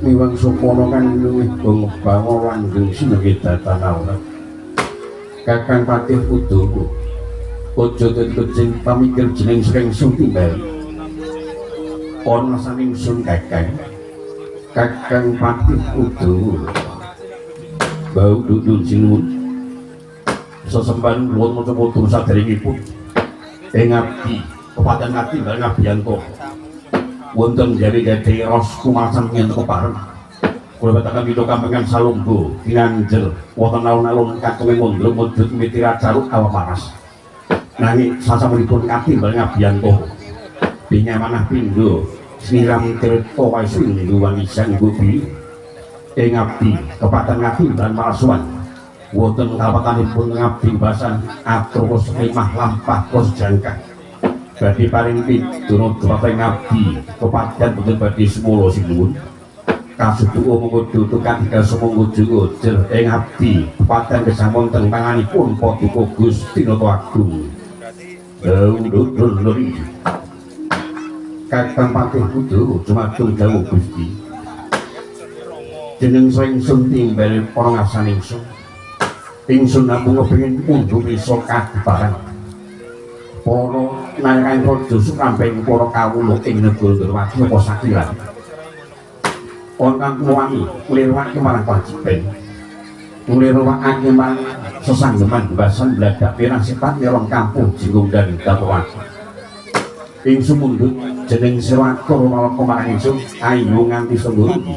miwang supono kan luwih bango langgeng sinengge datanawna kakang patih udawa aja kecing pamikir jeneng srengsung timbal ana saningsun kakang patih udawa bau dudul sinuwun sesembahan kula maca putung saderengipun ing abdi kepaten ngati bal ngabiyanto wonten jari-jari ros kumasan yen kepareng kula betakan pito kampengan salunggo nganjel wonten alun-alun katonge mondro mujud mitira caruk awa paras nanging sasampunipun ngati bal ngabiyanto binyamanah pindho siniram tirta wae singgo wanisan gubi ing abdi kepaten ngati bal marasuan wonten kapatanipun ngabdi basan aturus rimah lampah kos jangkah badhe paring pidana dhateng ngabdi kepaten boten badhe semula sinuwun kasutuwa monggo tutukan ing semonggo jujur ing abdi kepaten gesang wonten tanganipun Paduka Gusti Nata Agung luri kakang patih kudu jumadung dawuh Gusti jeneng srengsung timbal para ngasaningsun ingsun namung kepengin mundur iso kadiparan para nanging raja suramping para kawula ing negara Durwati apa sakilan kang kuwani nglirwake marang pajiban nglirwake marang sesanggeman basan bladak pirang sifat nyerong kampung jinggung dan Datuwati ingsun mundhut jeneng Sewakar malaka marang ingsun ayo nganti senggurugi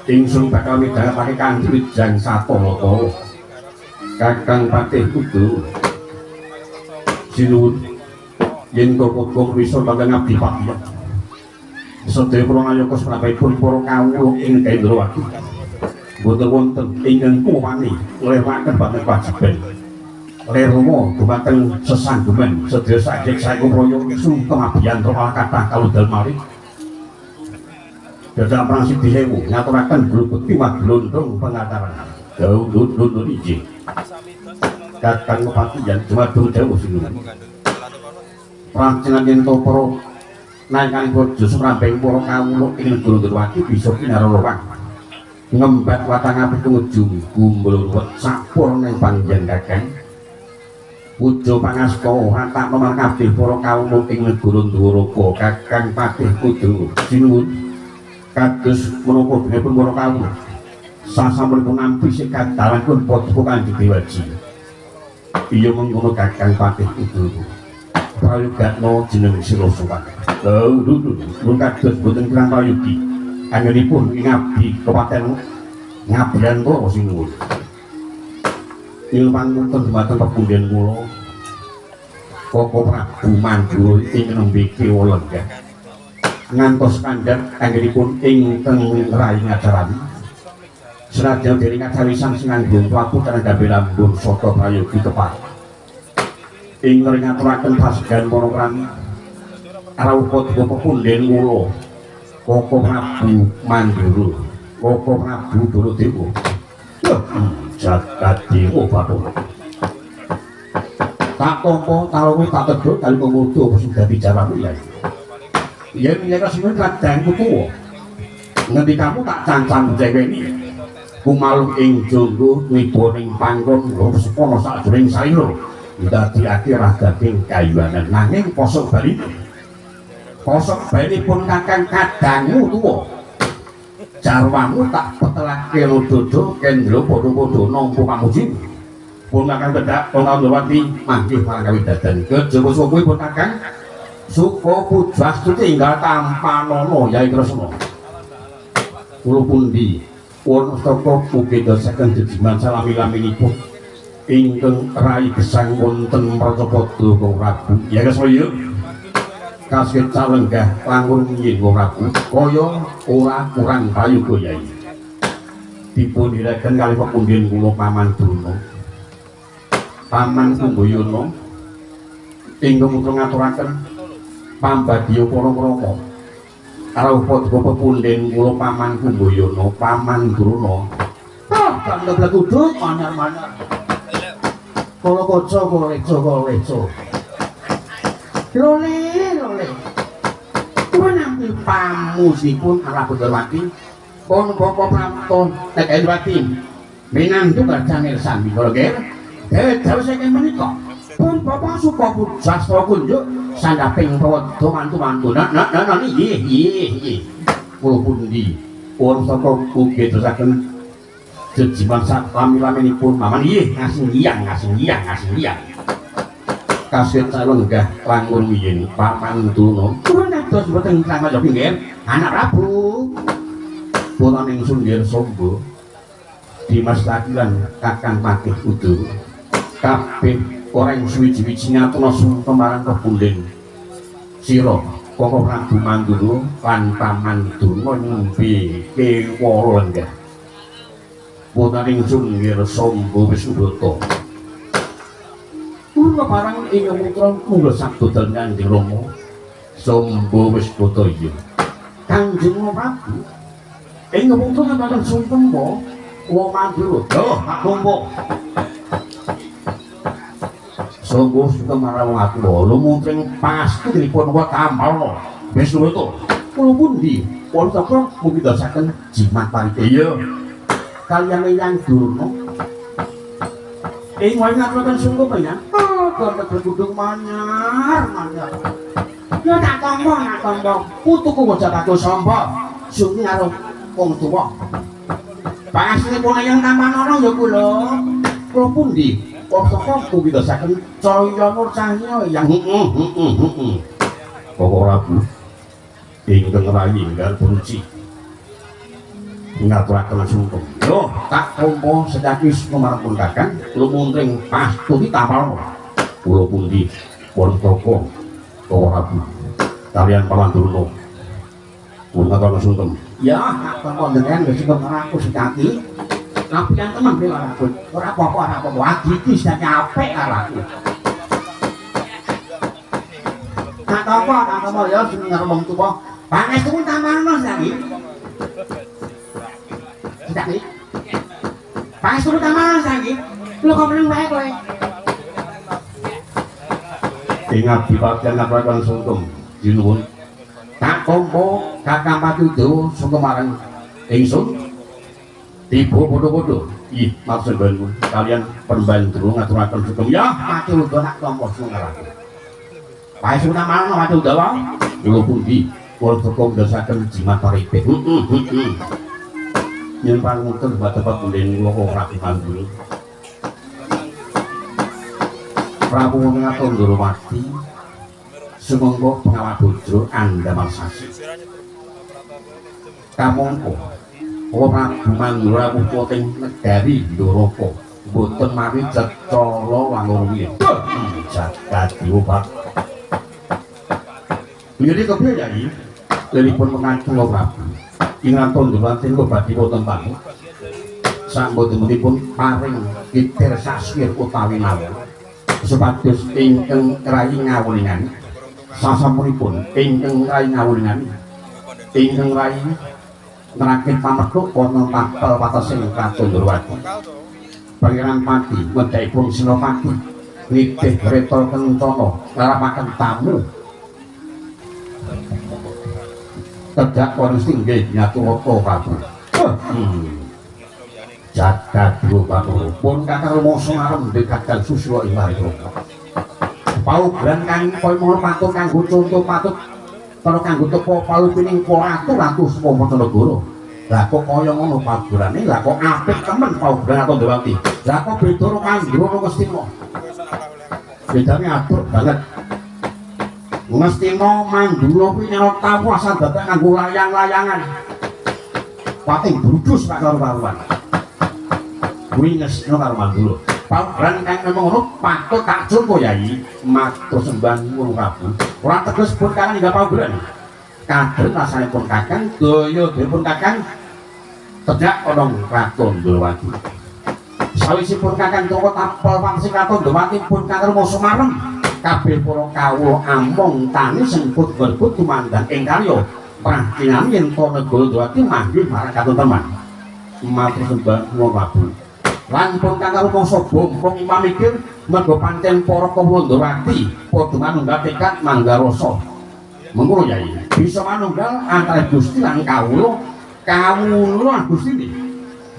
ingsun bakal midhangetake kanthi wijang satolata kakang patih kudu sinuwun yen kok wisa bakal ngabdi patiya sedaya kula ngayaka prabipun para kawula ing Kendrawati boten wonten ingkang kuwani nglirwakaken baten wajiban lirwa dumateng sesanggeman sedaya sadhek saekum raya sungkem abiyanto kathah kaludal malih dadak prangsip dihewu ngaturaken glubekti maglondong pengataran dawuh lur iji kakang kepatihan jumadung dawuh sinuwun prajenengan yen to para nanging raja suramping para kawula ing negara Durwati bisa kinarorowang ngembat watang apik tumuju gumbul sapur ning panjenengan kakang puja pangaska rantak marang kabeh para kawula ing negara Ndwaraka kakang patih kudu sinuwun kados menapa benipun para kawula sasampunipun nampi sikat dalanipun Paduka Kanjeng Dewaji iya mengkono kakang patih kudu prayogatna jeneng sira sowan lho kados boten kirang prayogi anggenipun ing abdi kepaten Ngabranto sinuwun ilman wonten dhumateng pepundhen kula Koko Prabu Mandura ing nembe kiwa lenggah ngantos kandhar anggenipun ingkang rai ngajarani senajan dering kacawisan sinanggung waku tanggapé lambung saka prayogi tepat ing ngaturaken pasegan para prami rawuh pepundhen kula Koko Prabu Mandura Koko Prabu Duradewa jagat dewa Bathara tak tampa taluwe tak tedhok kali pemuda sing dadi jaramu ya yen nyeka sing kadangku tuwa ngendi kamu tak cancang jengweni kumalung ing jonggo niboning panggon lho sepono sajroning saira dadi akhirah daging kayuanan nanging posok balipun kakang kadangmu tuwa jarwamu tak petelake dodo kendro padha-padha nampa pamuji pun kakang Kedhak Kang Ndrawati manggih marang kawidadan kejaba sukuwi pun kakang suka pujastuti enggal tampanana Yai Kresna kula pundi wonten saka mugi dosaken jejiman salami-laminipun ingkang rai gesang wonten Prajapada Kang Prabu ya Kasaya kasih calenggah langun yen Kang Prabu kaya ora kurang prayoga Yai dipun direken kali pepundhen kula Paman Drona Paman Kumbayana ingkang mutra ngaturaken pambagya para krama karo padha pepundhen kula Paman Kumbayana Paman Drona kang leblek kuduk anyar-anyar kala kaca kala leca lole kuwi nampi pundi pamusipun arah Budawati pun Bapak Prapto nek Edwati minangka garjane sami kala nggih dawuh saking menika pun Bapak suka sastra kunjuk sandaping pawadha mantu-mantu nak nggih kula pundi pun saka ugi dosaken jejiman sak lami-laminipun maman nggih ngasing liyang kasih lenggah langun wiyen Pak Mantuno pun dados boten sama joki nggih anak Prabu pun ning Sundir Sombo Dimas Takilan Kakang Patih Udo kabeh orang suwi-wiji ngatuna sumparan kebunden sira Koko Prabu Mantuno lan Pamantuno nembe kewala lenggah pun ning Sundir Sombo wis udoto kula barang ing mutra munggo sabdo Kanjeng Rama Sombo wis boto iya Kanjeng Prabu ing mutra kaliyan Sumpemba wong Mandura lho Pak Kompo Sombo suka marang wong aku lho muntring pasti dipun wa tampalno wis boto kula pundi wong saka mugi dosaken jimat parite iya kaliyan Eyang Durna wae ngaturken sungguh banyak kok bergudung manyar ya tak tombo putuku bocah bagus sombo sungguh karo wong tuwa pangasipun yang Tamanono ya kula pundi kok kuwi dosaken Cahya Nur Cahya yang Bapak Prabu ingkang rayi ingkang punci ngaturaken sungkem lho tak kompo sedakis pemarapun Kakang lumunting pastuti tapal kula pundi wonten toko Prabu kalian Paman Durna pun ngaturaken sungkem ya tak kondengan wis aku sekati tapi yang teman bela aku ora apa-apa iki sedake apik karo tak apa ya sing ngomong tuwa pangestu Tamanono lagi tidak nih pas suruh Tamanono lagi lu kok meneng bae kowe ingat dipatkan ngapakan sungkem jinuwun tak kompo Kakang Patudo sungkem marang ingsun tiba bodoh-bodoh ih maksud bangun kalian pembantu ngaturaken sungkem ya mati udah nak kompo sungkem pas suruh Tamanono mati udah wae lu pundi kula kok dosaken jimat parite yang paling mungkin tempat bulan kula kok rapi mandul Prabu Ngaton Durmati sumangga pengawal bojo Andamal Sasi kamangka Prabu Mandura puting negari Ndoroko boten mari cecala wangun wiyen jagat diobat ngene kepiye yai lelipun mengancung Prabu Ngaton Durmati kok badhe wonten pamit sambotenipun paring kitir saswir utawi nawon supados ingkang rayi ngawulingan sasampunipun ingkang rayi ngawulingan ingkang rayi nerakit pamekluk wonten tapel watesing Kraton Durmati Pangeran Pati wedhaipun Senopati nitih Reta Kencana ngarapaken tamu tidak konsing nggih nyatuwata Prabu jagat Batur pun Kakang Mangsa arep dekatan suswa ing marga paugeran kang koyo mono patut kanggo conto patut karo kanggo tepo palupining ratu saka Bojonegoro lah kok kaya ngono paugerane lah kok apik temen paugeran atau Dewati lah kok beda karo Kandrono Ngastina bedane atur banget Ngastina Mandura kuwi nyelok tamu asal dadak nganggo layang-layangan. Pating brudus Pak karo karuan. Kuwi Ngastina karo Mandura. Paugeran kang memang ngono patut tak jumpa Yai. Matur sembah nuwun Prabu. Ora teges pun kangen nggak paugeran. Kader rasanipun Kakang, daya dipun Kakang. Tedak ana Kraton Durmati. Sawisipun Kakang toko tapel wangsi Kraton Durmati pun Kakang Mangsa marem. Kabeh para kawula among tani sengkut berbut tumandang ing karya prancingan yen to negara Durmati manggih marang katenteman matur sembah nuwun Prabu lan pun Kakang Mangsa bombong mamikir mergo pancen para kawula Durmati padha manunggal tekad manggarasa mengko yai bisa manunggal antara Gusti lan kawula lan Gusti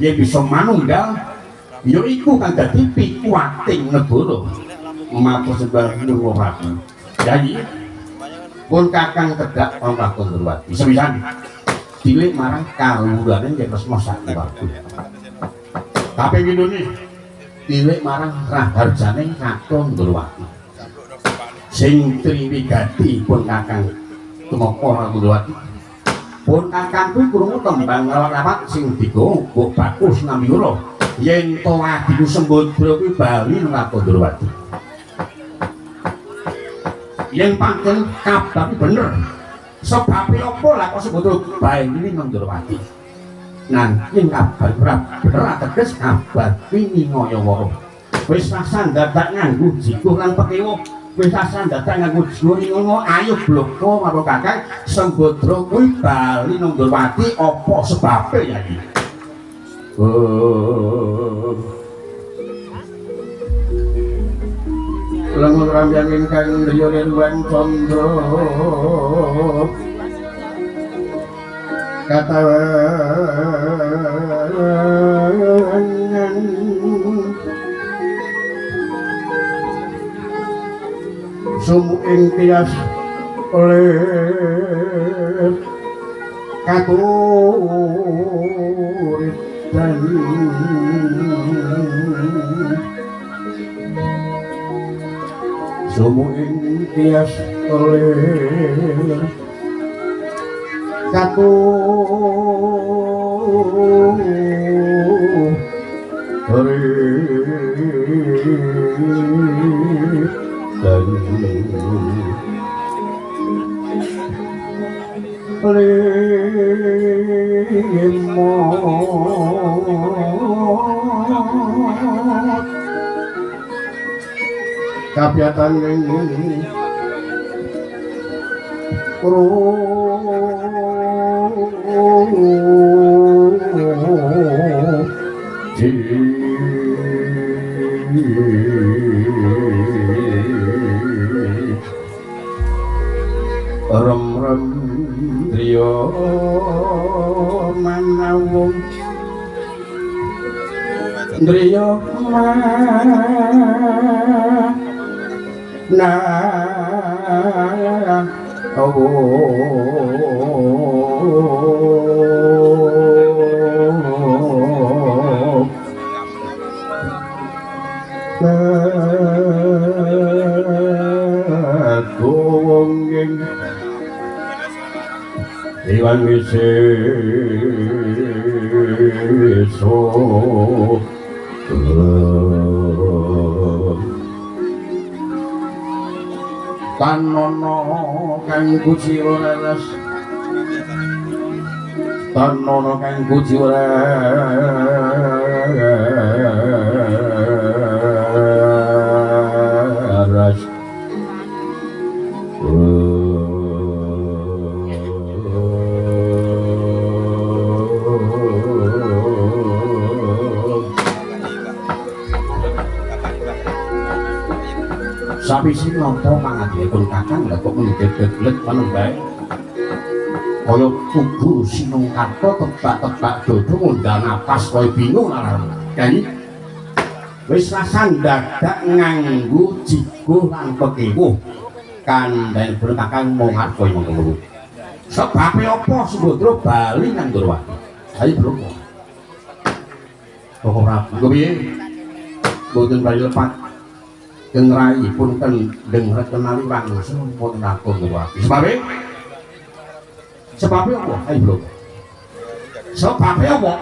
yen bisa manunggal ya iku kang dadi pikuwating negara matur sembah nuwun ratu yai pun kakang tedak ongkah Kondorowati sepisan cilik marang kawulane yen resmo sakti waktu tapi ngene cilik marang raharjane kakang Kondorowati sing triwigati pun kakang tumeka Kondorowati pun kakang kuwi krungu tembang lawat sing digawa Mbok Bagus Namiwala yen to adiku Sembadra kuwi bali nang Kondorowati yen pancen kabar bener sebabe apa lah kok Sembadra bali nang Kondorowati nanging kabar bener ateges kabar kuwi ngaya-wara wis rasan dadak nganggo jikuh lan pekewo wis rasan dadak nganggo jikuh ayo bloko karo kakang Sembadra kuwi bali nang Kondorowati apa sebabe ya iki Lengun rambyang ingkang driya Ridwan Candra katawangan sumu ing tias oleh katuritan sumu ing tias oleh kapiatan ning rem-rem driya manawung driya Iwan wiseso tanono kang kuciwa leres tanono kang kuciwa leres sapi sing nampa pangadipun kakang lha kok mendhet-dhet manung bae kaya kubu Sinungkarta tebak-tebak dodo ngundang napas kaya bingung larang jadi wis rasan dadak nganggo jiguh lan pekewo kandhane bener kakang mongat kaya ngono sebabe apa Sembadra bali nang Kondorowati ayo bro kok ora piye boten bali lepat Kengrai pun kan dengar kenali langsung pun nakon Kondorowati. Sebabnya apa? Ayo bro. Sebabnya apa?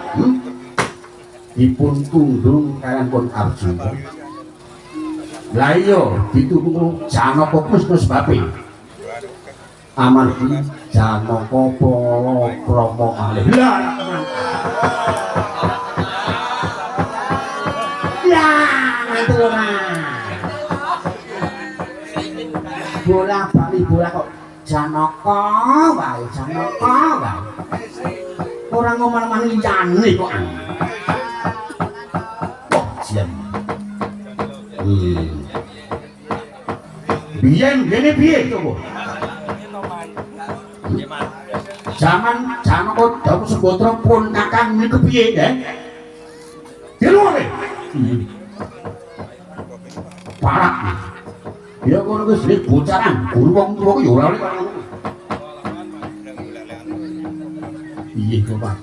Dipun tundung kalian pun Arjuna. Lah iya ditundung Janaka Krishna sebabnya. Amargi Janaka Krama malih. Lah. Ya, ngatur bola bali bola kok Janaka wae ora ngomong liyane kok jen biyen ngene piye coba zaman Janaka Dawa Sembadra pun kakang niku piye nggih? Diluwe. Parah. Ya ngono wis bocaran, guru wong tuwa ku ya ora oleh ngono. Iya kok Pak.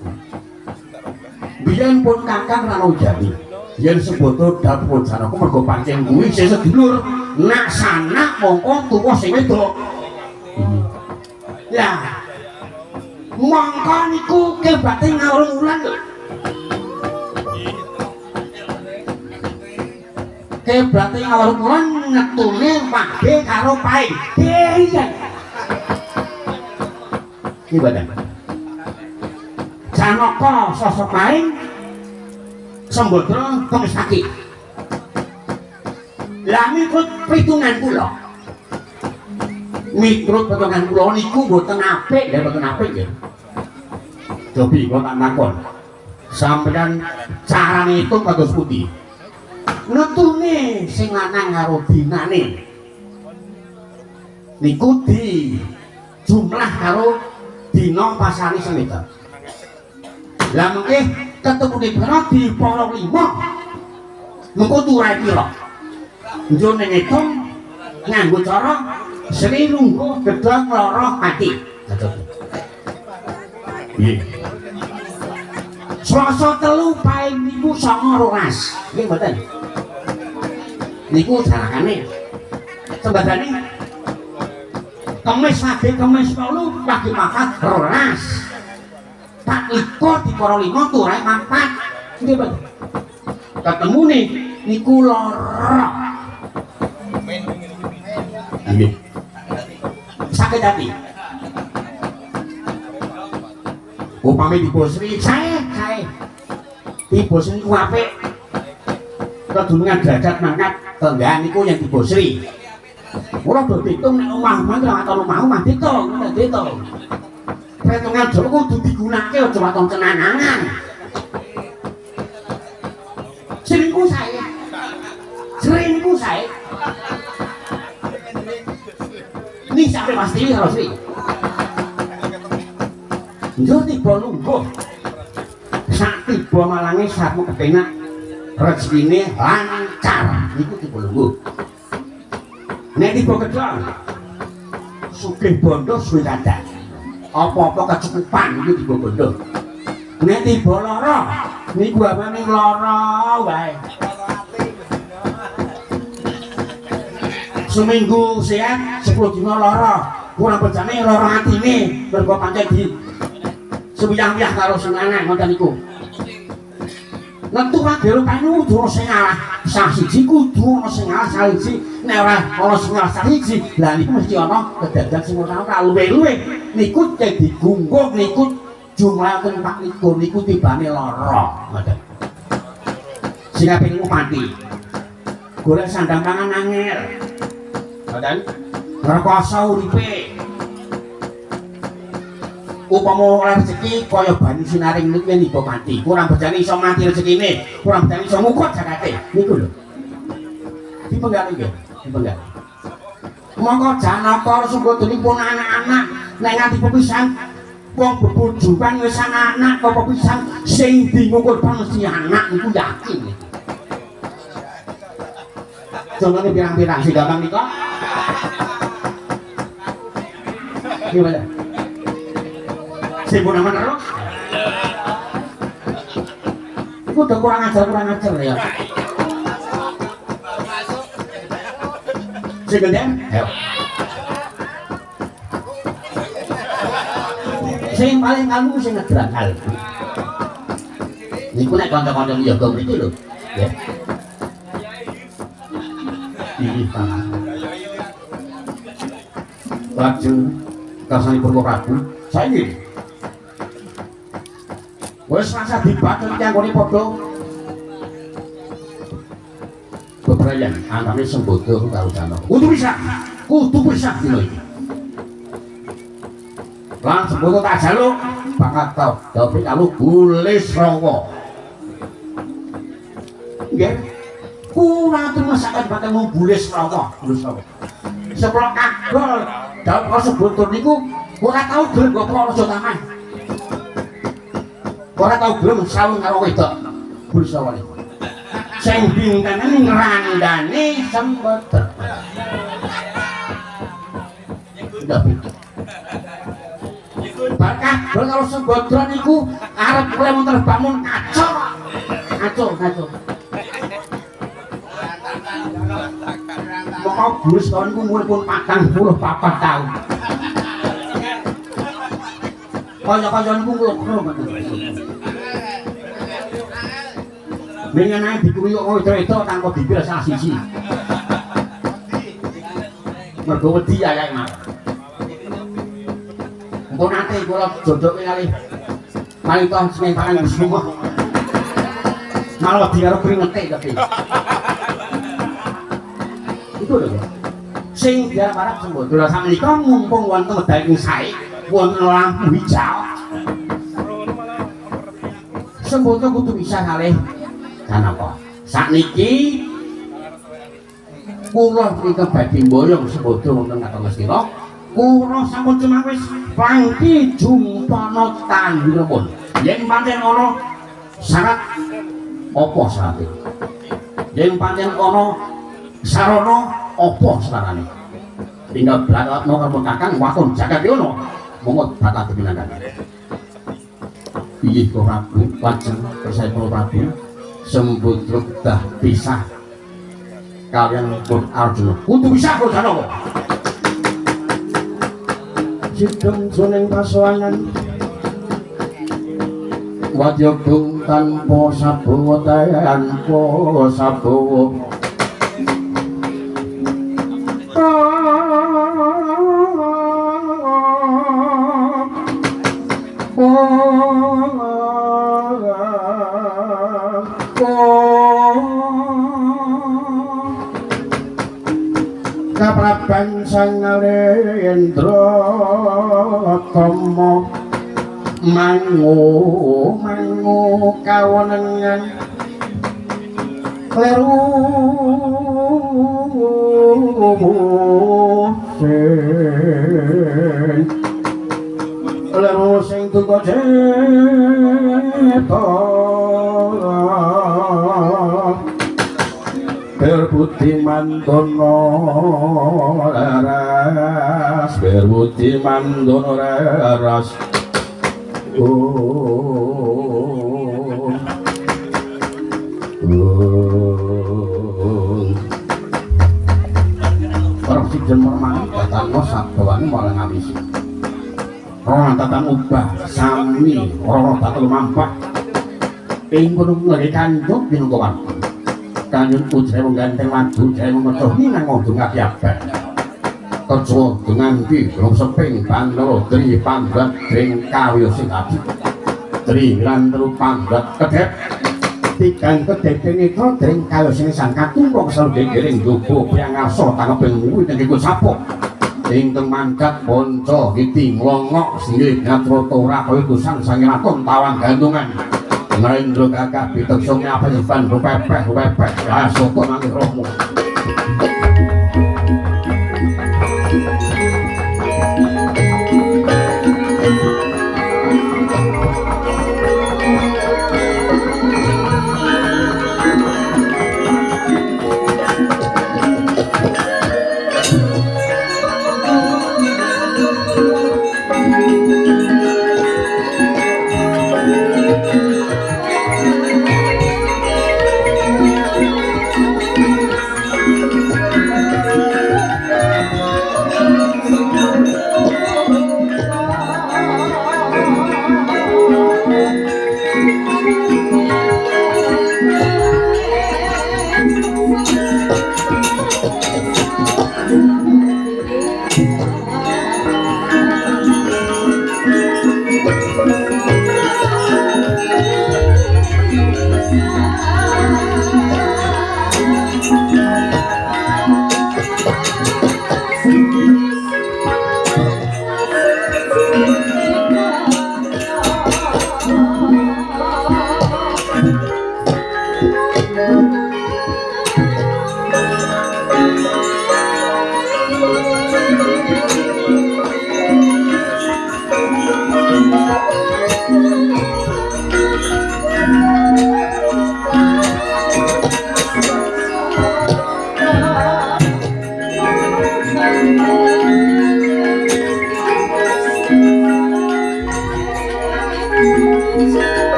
Biyen pun kakang Rano Jani. Yen Sembadra dapur Janaka mergo pancen kuwi isih sedulur, nak sanak mongko tuwa sing wedok. Lah mongko niku kebate ngalung wulan lho. Kebate ngalung wulan ngetune page karo pae. Iya. Iki badan. Janaka sosok main Sembadra kemis kaki. Lah miturut perhitungan kula. Miturut perhitungan kula niku mboten apik, lha mboten apik nggih. Cobi kula tak takon. Sampeyan carane itu kados pundi? Netune sing lanang karo dinane. Niku di jumlah karo dina pasane sing wedok. Lah mengke ketemu di berat di polong 5. Mengko turai pira? Njone ngitung nganggo cara seni lungguh gedhong lara ati. Nggih. Selasa 3 paing niku 9 nggih mboten. Niku jarakane. Sembadane Kemis lagi Kemis 8 lagi makan 12. Tak ikut di poro 5 turai 4. Nggih mboten. Ketemu nih niku lara. Nggih. Sakit hati. Upami di Bosri, saya. Di Bosri niku apik. Kedunungan derajat mangkat tenggahan niku yang di Bosri. Ora do ditung nek omah-omah atau omah-omah ditung. Perhitungan Jawa kudu digunakake aja waton cenangan. Seringku saya. Ini sampai pasti harus sih. Njur tiba lungguh. Sak tiba malange sarmu kepenak rezekine lancar. Niku tiba lungguh. Nek tiba kedang sugih bondo suwe dadak. Apa-apa kecukupan niku tiba bondo. Nek tiba lara niku amane lara wae. Seminggu sehat 10 dina lara. Kurang bejane lara atine mergo pancen di sewiyah-wiyah karo sing lanang ngoten niku. Nentu kagero kanu kudu sing ngalah siji kudu ana sing ngalah siji. Nek ora ana sing ngalah siji, lah niku mesti ana kedadak sing ora luwe-luwe. Niku cek digunggung niku jumlah ten 24 niku tibane lara ngoten. Sing kaping mati. Golek sandang pangan angel. Ngoten. Rekoso uripe. Upama oleh rezeki kaya banyu sinaring niku yen iso mati. Kurang bejane iso mati rezekine, kurang bejane iso ngukut jakate. Niku lho. Dipenggal iki, dipenggal. Monggo Janaka Sembadranipun anak-anak nek nganti pepisan wong bebujukan wis anak apa pisan sing dingungkul mesti anak niku yakin. Contohnya pirang-pirang sing gampang nika. Gimana? Sing pun terus. Iku udah kurang ajar ya. Sing gede? Ayo. Sing paling kamu sing ngedrakal. Niku nek kanca-kanca njaga mriki lho, ya. Iki Pak. Lajeng karsanipun Prabu, saiki wis rasa dibaten kanggone padha bebrayan antane Sembadra karo Janaka. Kudu bisa dino iki. Lan Sembadra tak jaluk banget tau dadi kalu Bulis Rawa. Nggih. Kurang masakan patemu Bulis Rawa. Sepelok kagol dawuh Sembadra niku ora tau gelem gopo aja taman. ora tau gelem saung karo wedok Bursawali sing bintenen ngrandani Sembadra bakal karo Sembadra niku arep mulai terbangun kacau moko Gus tahun niku umur pun 44 tahun kaya-kaya niku kula mengenai dikuyuk wedok tanpa dipil salah siji mergo wedi ae Mas engko nate kula jodoke kali malih sing paling semua malah wedi karo kringete tapi itu lho sing dia parap Sembadra sakmenika mumpung wonten medal ing sae wonten lampu hijau Sembadra kudu bisa kalih kanapa sakniki kula mriki badhe mboyong Sembadra wonten Ngatongasira kula sampun cemawis pangki jumpana tandhiripun yen pancen ana syarat apa syaratipun yen pancen ana sarana apa sarane tinggal blakatno karo Kakang Waton Jagadyono monggo bakal dipinangan piye kok Prabu lajeng Saya Prabu Sembadra dah pisah kalian pun Arjuna kudu bisa kok Janaka sideng jroning pasowangan wadyabung tanpa sabawa tanpa sabawa Kapraban Sang Narendra Kama mangu kawenengan kleru sing duka ceta berbudi mandono laras berbudi mandono laras orang si jemur mani datang sabdawane malah ngabisi orang datang ubah sami orang datang mampak ingin ngeri kanjuk binunggu waktu kanjeng putra mengganteng madu jaya memetuh minang ngomong ngapiabat kerja dengan di belum seping bandara tri panggat dring kawyo sing abdi tri lantaru panggat kedep tigang kedep ini kau dring kawyo sing sangka tumpok selalu digiring dubuh yang ngaso tanggapin murid yang ikut sapok ingkang mangkat ponco hiti ngelongok singgih ngatro tora kau itu sang-sangi lakon tawang gantungan Narendra kakak pitek songnya apa nyimpan rupepeh ya soto nanti rohmu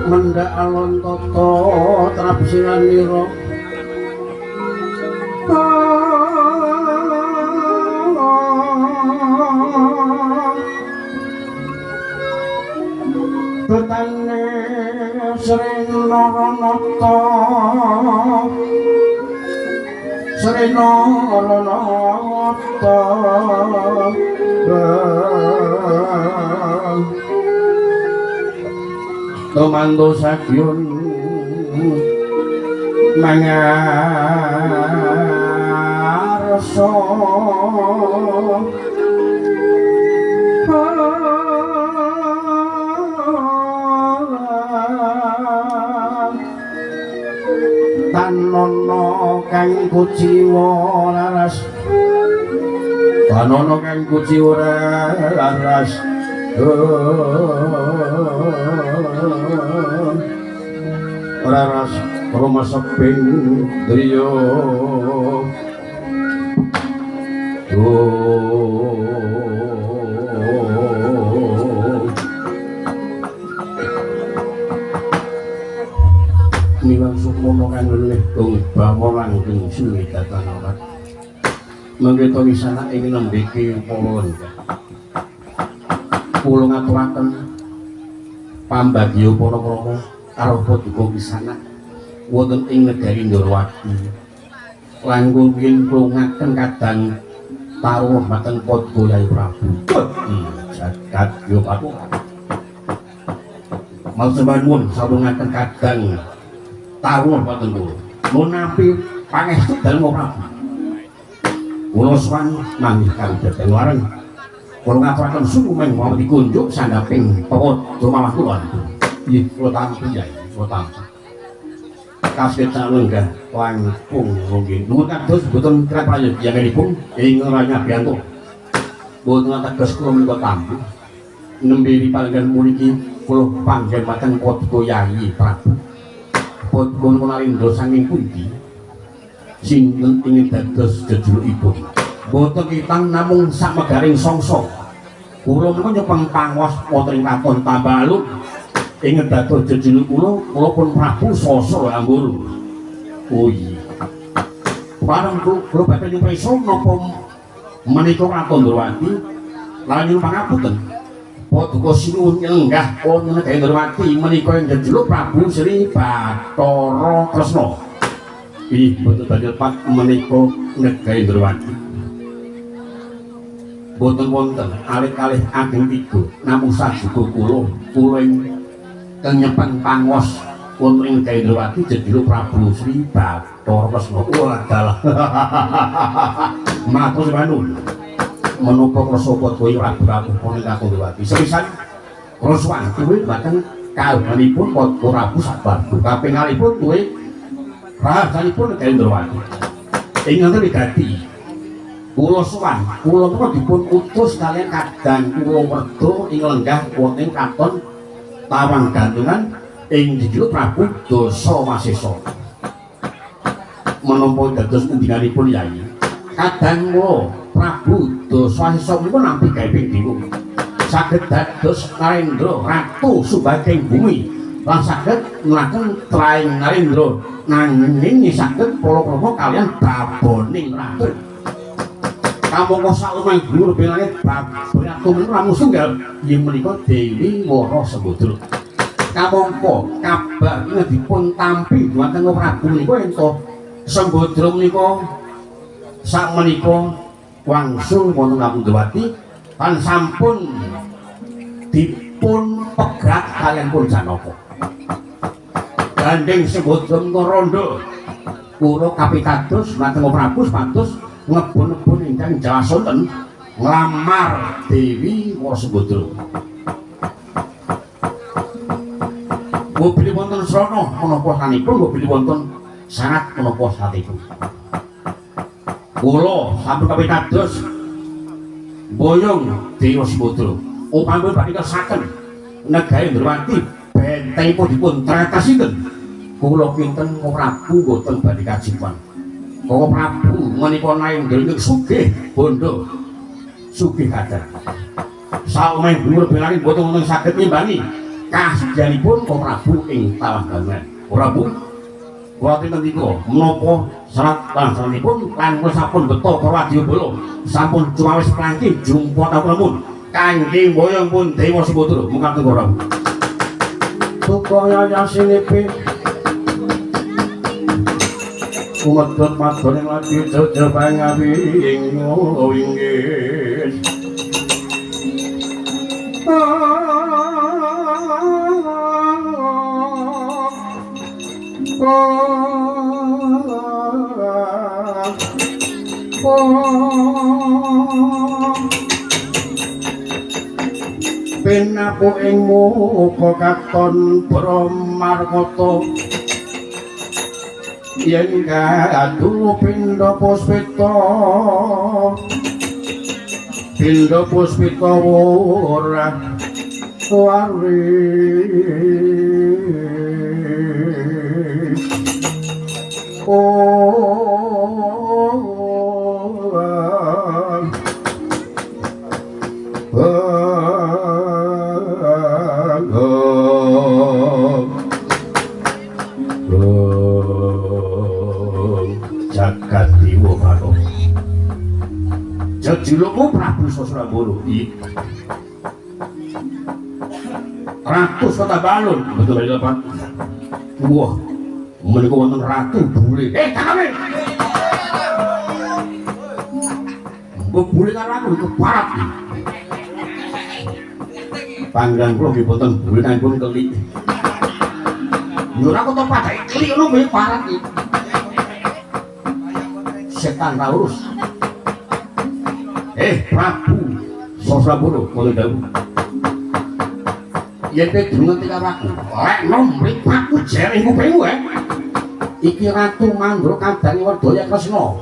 Mendak alon toto trapsilan nira betane sering nata srena nata Tomando sakyun mangarso tanono kang kuciwa laras tanono kang kuciwa laras Raras Roma Seping Driyo Nilang sumono kan oleh tung bawalan ing suwi datan orat mangke to wisana ing nembeke polon kula ngaturaken pambagya para krama karo paduka wisana wonten ing negari Ndorowati langkung yen klungaken kadang taruh mateng paduka Yai Prabu jagat yo paduka maksudipun sawungaken kadang taruh mateng kula menawi pangestu dalem Prabu kula sowan manggih kali dhateng wareng kula ngaturaken sumeng mau dikunjuk sandhaping pawadha mawah kula. Nggih, kula tampi Yai, kula tampi. Kasih lenggah langkung nggih. Nuwun kados boten kerep prayogianipun ing Ranya Bianto. Boten kados kula menika tampi. Nembe palenggan puniki kula panggen mateng paduka Yai Prabu. Paduka Nalindra saking pundi? Sinten ingin dados jejulukipun? Boten kitang namung samegaring sangsa. Kula menika nyepeng pangwas wonten ing katon Tambaluk. Ingin dados jejuluk kula pun Prabu Sasa Angguru. Oh iya. Bareng kula badhe nyuprisa napa menika katon Ndorowati lan nyuwun pangapunten. Paduka sinuwun nyenggah wonten negari Ndrawati menika ing jejuluk Prabu Sri Bathara Kresna. Ih, boten badhe pat menika negari Ndrawati. Boten wonten kalih-kalih ageng tiga namung sajuga kula ing kenyepen pangwas wonten ing negari Ndrawati jejuluk Prabu Sri Bathara Kresna. Wadalah. Matur nuwun. Menapa krasa kowe Prabu pun kakung Ndrawati sepisan krasa kuwi bahkan kagunganipun Prabu Sabardu kapingalipun kuwi rahasanipun negari Ndrawati ingkang wigati kula sowan kula menika dipun utus kaliyan kadang kula werda ing lenggah wonten katon Tawang Gantungan ing jejuluk Prabu Dasamasesa menapa dados undinganipun Yai kadang kula Prabu Dasamasesa menika nampi gawe dewa saged dados Narendra ratu subaging bumi lan saged nglaken traing Narendra nanging saged pala-pala kaliyan baboning ratu kamangka salumeng dhuwur bilangit ratu menika namung setunggal inggih menika Dewi Wara Sembadra kamangka kabar menika dipun tampi dumateng Prabu menika ento Sembadra menika sak menika wangsul wonten Kampung Ndrawati lan sampun dipun pegat kaliyan pun Janaka. Gandeng Sembadra rondo kula kapitados dhateng Prabu supados ngebon-ebon ingkang jawasonten nglamar Dewi Wara Sembadra. Mobil wonten srana menapa sanipun mobil wonten sangat menapa satipun. Kula sampun kapitados boyong Dewa Sembadra upami badhe kersaken negari Ndrawati bentengipun dipun tratasiken kula kinten Prabu boten badhe kajipan Koko Prabu menika Narendra sugih bondo sugih kadar saumeng dhuwur bilangin boten wonten saged nimbangi kasedianipun Koko Prabu ing Tawang Gantungan Prabu kula kinten nika menapa sarat langsanipun lan kula sampun beto para wadyabala sampun cuwawis prangki jumpa tawunamun kangge mboyong pun Dewa Sembadra mungkateng Prabu supaya yasinipi umedhot madoning lagi jejel pangawi ing inggih pinapu ing muka katon Bramarkata yen kadulu pindha puspita ora waris jagat dewa Bathara jejulukmu Prabu Sasrambala Ratus Kota Balun betul aja Pak wah menika wonten ratu bule kami mbok bule karo aku keparat panggang kula nggih boten bule kanipun kelik yo ora kok padha kelik ngono nggih parat iki setan Taurus Prabu Sasrambala kula dawuh yen kowe durung ngerti karo aku lek nom mripatku jering kupingmu iki Ratu Mandra kadange Wedaya Kresna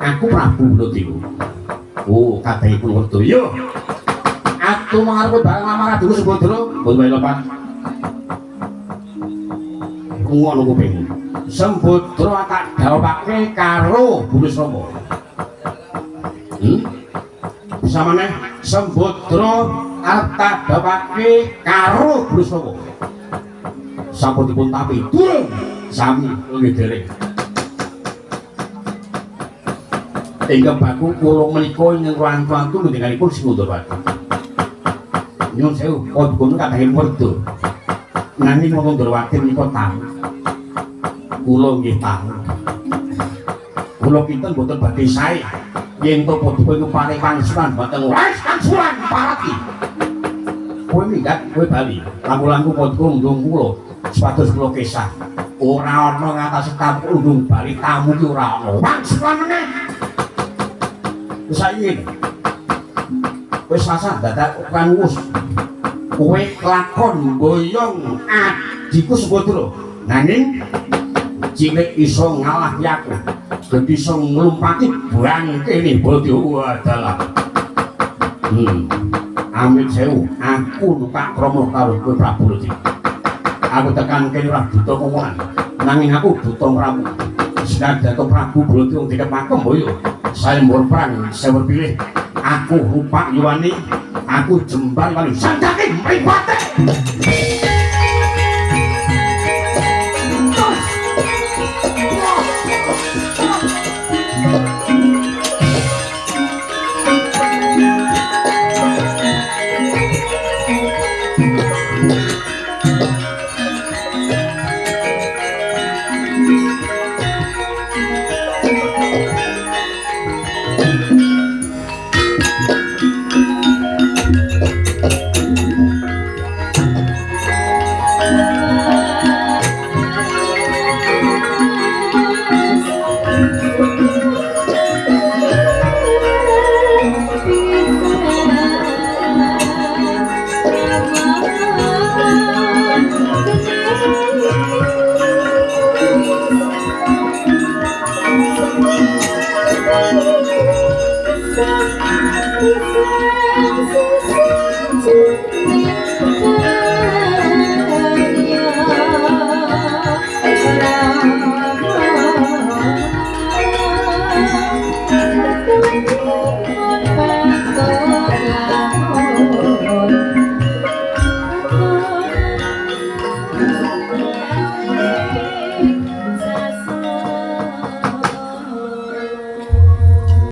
aku Prabu Baladewa kadangipun Wedaya aku mangarep bareng lamar Dewa Sembadra mboten wae lepat ngono kupingmu Sembadra tak dawuhake karo Burisrama bisa meneh Sembadra arep tak dawuhake karo Burisrama sampun dipun tapi durung sami nggih dereng ingkang baku kula menika ing rantu-rantu ngendikipun Sing Ndrawati nyun sewu kono kadang merdu nanging wong Ndrawati menika tamu kula nggih tamu kula kinten boten badhe sae yen to padha paring pangsuran boten wis pangsuran parati kowe minggat kowe bali langkung padha ndung kula supados kula kesah ora ana ngatasi tamu ndung bali tamu ki ora ana pangsuran meneh saiki wis sasa dadak kan wis kowe lakon boyong adiku Subadra nanging cilik iso ngalah aku dadi iso nglumpati bangkene Baladewa adalah amit sewu aku numpak krama karo kowe Prabu Rudi aku tekan kene ora buta omongan nanging aku buta ngramu senajan Prabu Baladewa dikepakem boyo saya mbur perang saya berpilih aku rupa yuwani aku jembar wali sandake mripate Thank you.